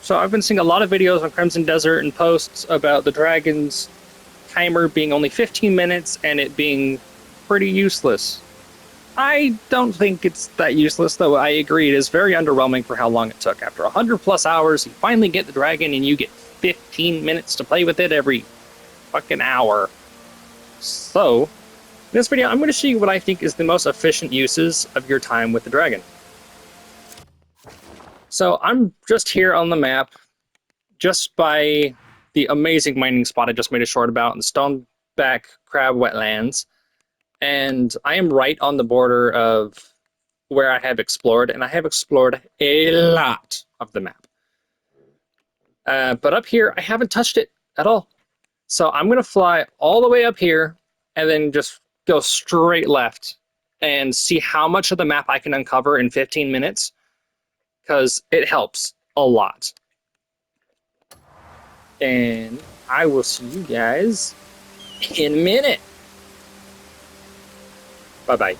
So I've been seeing a lot of videos on Crimson Desert and posts about the dragon's timer being only 15 minutes and it being pretty useless. I don't think it's that useless, though I agree it is very underwhelming for how long it took. After 100 plus hours, you finally get the dragon and you get 15 minutes to play with it every fucking hour. So, in this video, I'm going to show you what I think is the most efficient uses of your time with the dragon. So I'm just here on the map, just by the amazing mining spot I just made a short about in the Stoneback Crab Wetlands. And I am right on the border of where I have explored, and I have explored a lot of the map. But up here, I haven't touched it at all. So I'm going to fly all the way up here and then just go straight left and see how much of the map I can uncover in 15 minutes, because it helps a lot. And I will see you guys in a minute. Bye-bye.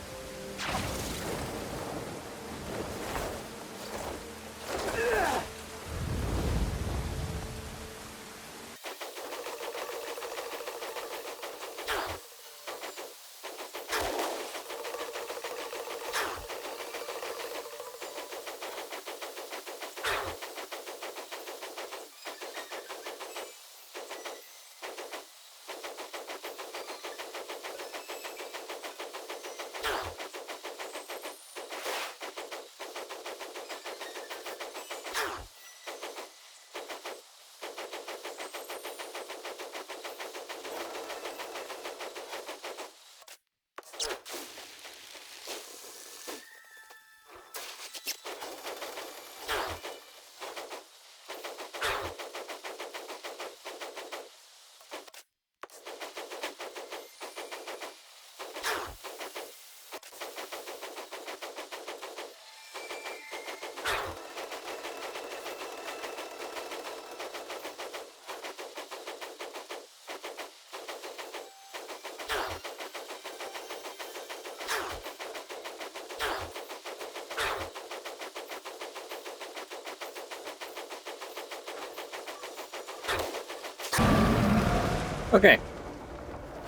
Okay,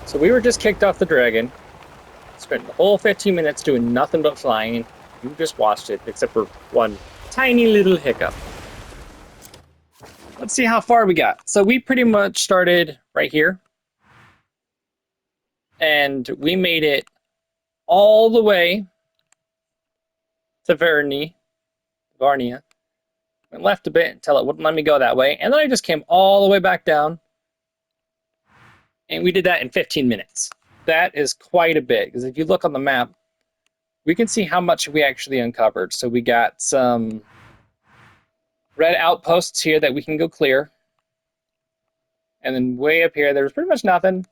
so we were just kicked off the dragon, spent the whole 15 minutes doing nothing but flying. You just watched it, except for one tiny little hiccup. Let's see how far we got. So we pretty much started right here, and we made it all the way to Varnia. Went left a bit until it wouldn't let me go that way, and then I just came all the way back down. And we did that in 15 minutes. That is quite a bit, because if you look on the map, we can see how much we actually uncovered. So we got some red outposts here that we can go clear. And then way up here, there was pretty much nothing.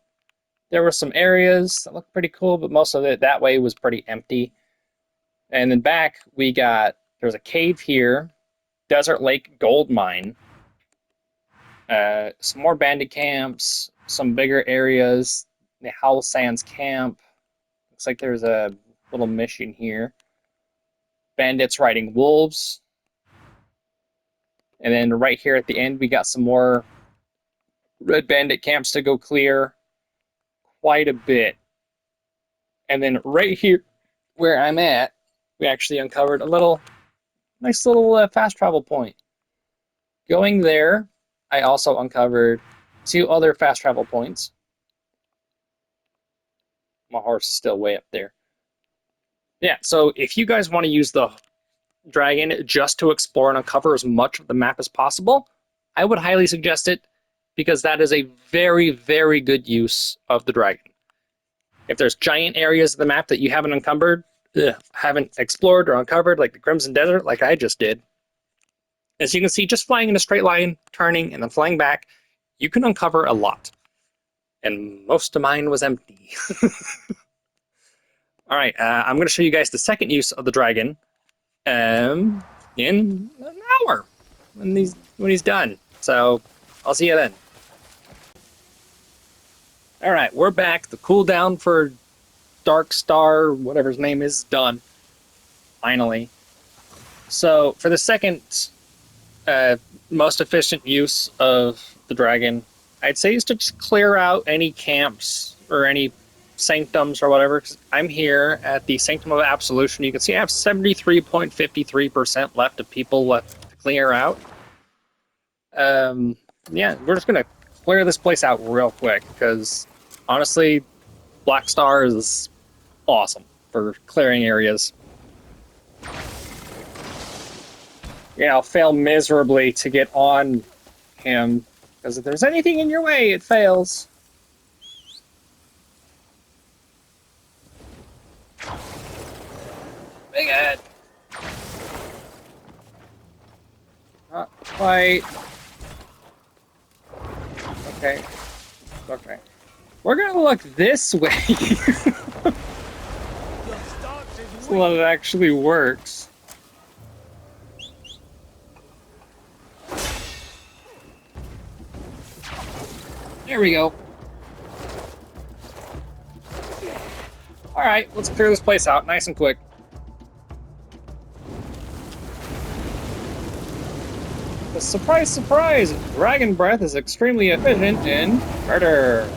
There were some areas that looked pretty cool, but most of it that way was pretty empty. And then back, there's a cave here, Desert Lake Gold Mine, some more bandit camps, some bigger areas, the Howl Sands camp. Looks like there's a little mission here. Bandits riding wolves. And then right here at the end, we got some more red bandit camps to go clear. Quite a bit. And then right here, where I'm at, we actually uncovered a nice little fast travel point. Going there, I also uncovered 2 other fast travel points. My horse is still way up there. Yeah, so if you guys want to use the dragon just to explore and uncover as much of the map as possible, I would highly suggest it, because that is a very, very good use of the dragon. If there's giant areas of the map that you haven't haven't explored or uncovered, like the Crimson Desert, like I just did, as you can see, just flying in a straight line, turning, and then flying back, you can uncover a lot. And most of mine was empty. All right, I'm going to show you guys the second use of the dragon in an hour when he's done. So I'll see you then. All right, we're back. The cooldown for Darkstar, whatever his name is, done. Finally. So for the second Most efficient use of the dragon, I'd say, is to just clear out any camps or any sanctums or whatever. 'Cause I'm here at the Sanctum of Absolution. You can see I have 73.53% left of people left to clear out. Yeah, we're just gonna clear this place out real quick because honestly, blackstar is awesome for clearing areas. Yeah, I'll fail miserably to get on him because if there's anything in your way, it fails. Big head. Not quite. Okay. Okay. We're gonna look this way. So that it actually works. There we go. Alright, let's clear this place out nice and quick. But surprise, surprise! Dragon Breath is extremely efficient in murder.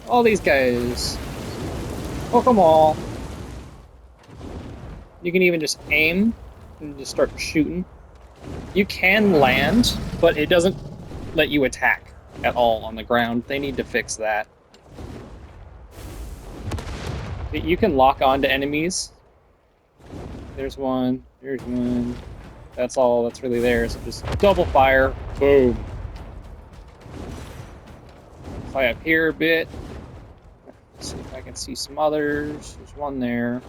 All these guys. Hook them all. You can even just aim and just start shooting. You can land, but it doesn't let you attack at all on the ground. They need to fix that. You can lock on to enemies. There's one. There's one. That's all that's really there. So just double fire. Boom. Fly up here a bit. Let's see if I can see some others. There's one there.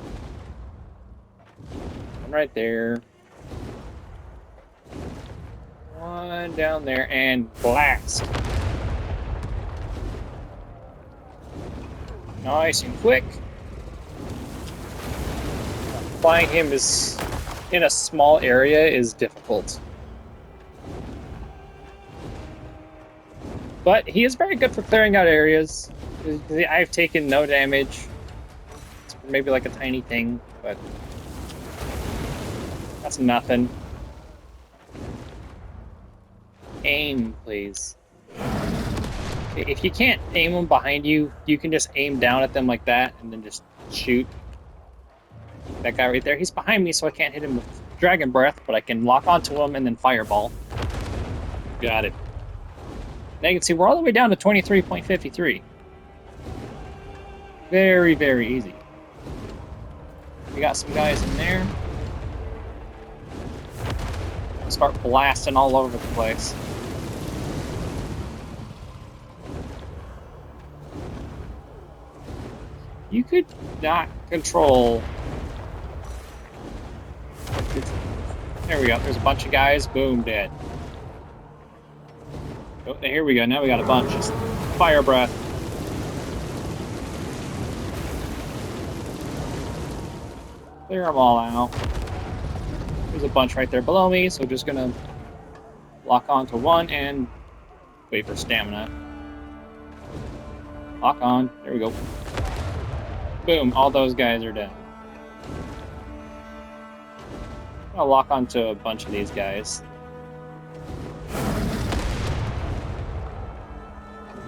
One right there. One down there. And blast. Nice and quick. Flying him is in a small area is difficult. But he is very good for clearing out areas. I've taken no damage. It's maybe like a tiny thing, but that's nothing. Aim, please. If you can't aim them behind you, you can just aim down at them like that and then just shoot. That guy right there, he's behind me, so I can't hit him with Dragon Breath, but I can lock onto him and then Fireball. Got it. Now you can see we're all the way down to 23.53. Very, very easy. We got some guys in there. Start blasting all over the place. You could not control. There we go. There's a bunch of guys. Boom, dead. Oh, here we go. Now we got a bunch. Just fire breath. Clear them all out. There's a bunch right there below me, so just gonna lock onto one and wait for stamina. Lock on. There we go. Boom. All those guys are dead. I'll lock onto a bunch of these guys.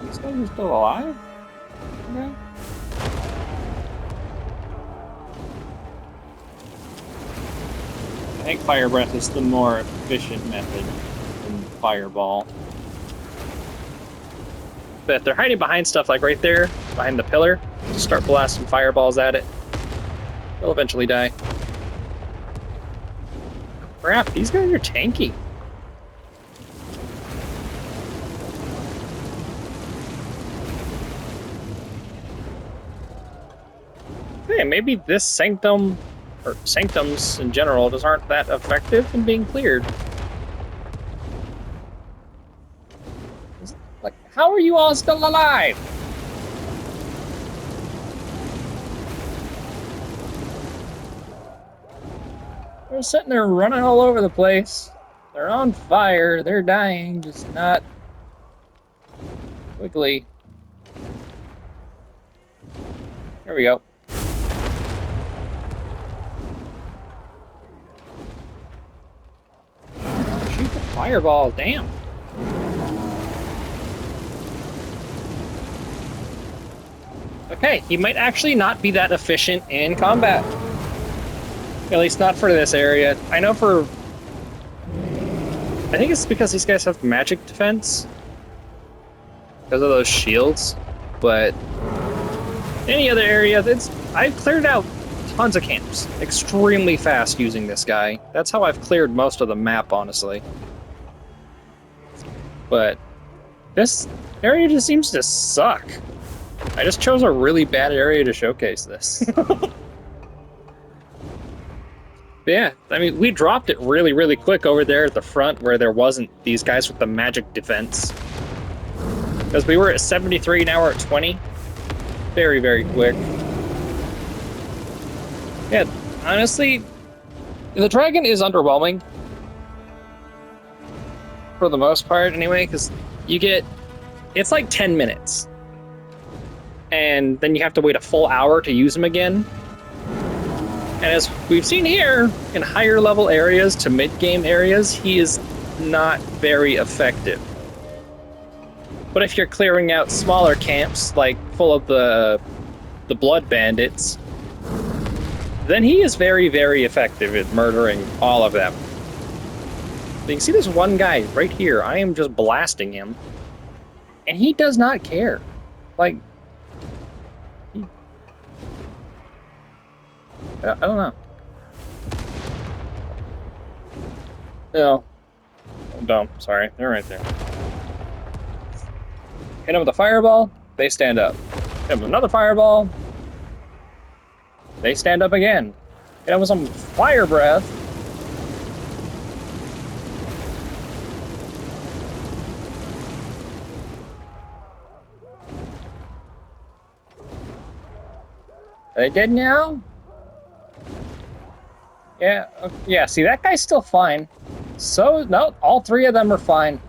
These guys are still alive? Okay. I think Fire Breath is the more efficient method than Fireball. But if they're hiding behind stuff like right there, behind the pillar, just start blasting fireballs at it. They'll eventually die. Crap, these guys are tanky. Hey, maybe this sanctum, or sanctums in general, just aren't that effective in being cleared. Like, how are you all still alive? They're sitting there running all over the place. They're on fire. They're dying, just not quickly. There we go. Fireball, damn. Okay, he might actually not be that efficient in combat. At least not for this area. I know for... I think it's because these guys have magic defense. Because of those shields. But... any other area, I've cleared out tons of camps extremely fast using this guy. That's how I've cleared most of the map, honestly. But this area just seems to suck. I just chose a really bad area to showcase this. Yeah, I mean, we dropped it really, really quick over there at the front where there wasn't these guys with the magic defense. Because we were at 73, now we're at 20. Very, very quick. Yeah, honestly, the dragon is underwhelming. For the most part, anyway, because you get... it's like 10 minutes. And then you have to wait a full hour to use him again. And as we've seen here, in higher level areas to mid-game areas, he is not very effective. But if you're clearing out smaller camps, like full of the blood bandits, then he is very, very effective at murdering all of them. You can see this one guy right here. I am just blasting him. And he does not care. Like... I don't know. No. I'm dumb. Sorry. They're right there. Hit them with a fireball, they stand up. Hit them with another fireball, they stand up again. Hit them with some fire breath. They did now? Yeah, see, that guy's still fine. So, no, all three of them are fine.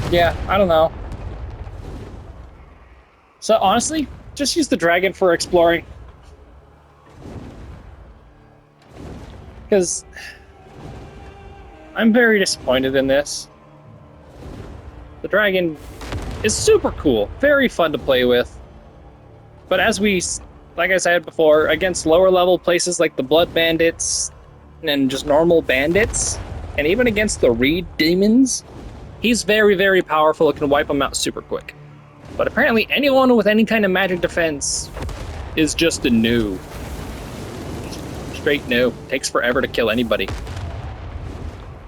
Yeah, I don't know. So, honestly, just use the dragon for exploring. Because I'm very disappointed in this. The dragon is super cool, very fun to play with. But as we... like I said before, against lower level places like the Blood Bandits and just normal bandits, and even against the Reed Demons, he's very, very powerful. It can wipe them out super quick. But apparently anyone with any kind of magic defense is just a noob. Straight noob. Takes forever to kill anybody.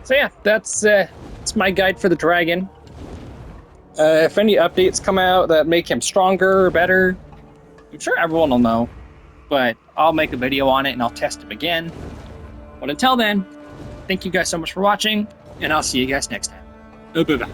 So yeah, that's my guide for the dragon. If any updates come out that make him stronger or better, I'm sure everyone will know, but I'll make a video on it and I'll test him again. But until then, thank you guys so much for watching, and I'll see you guys next time. Bye-bye.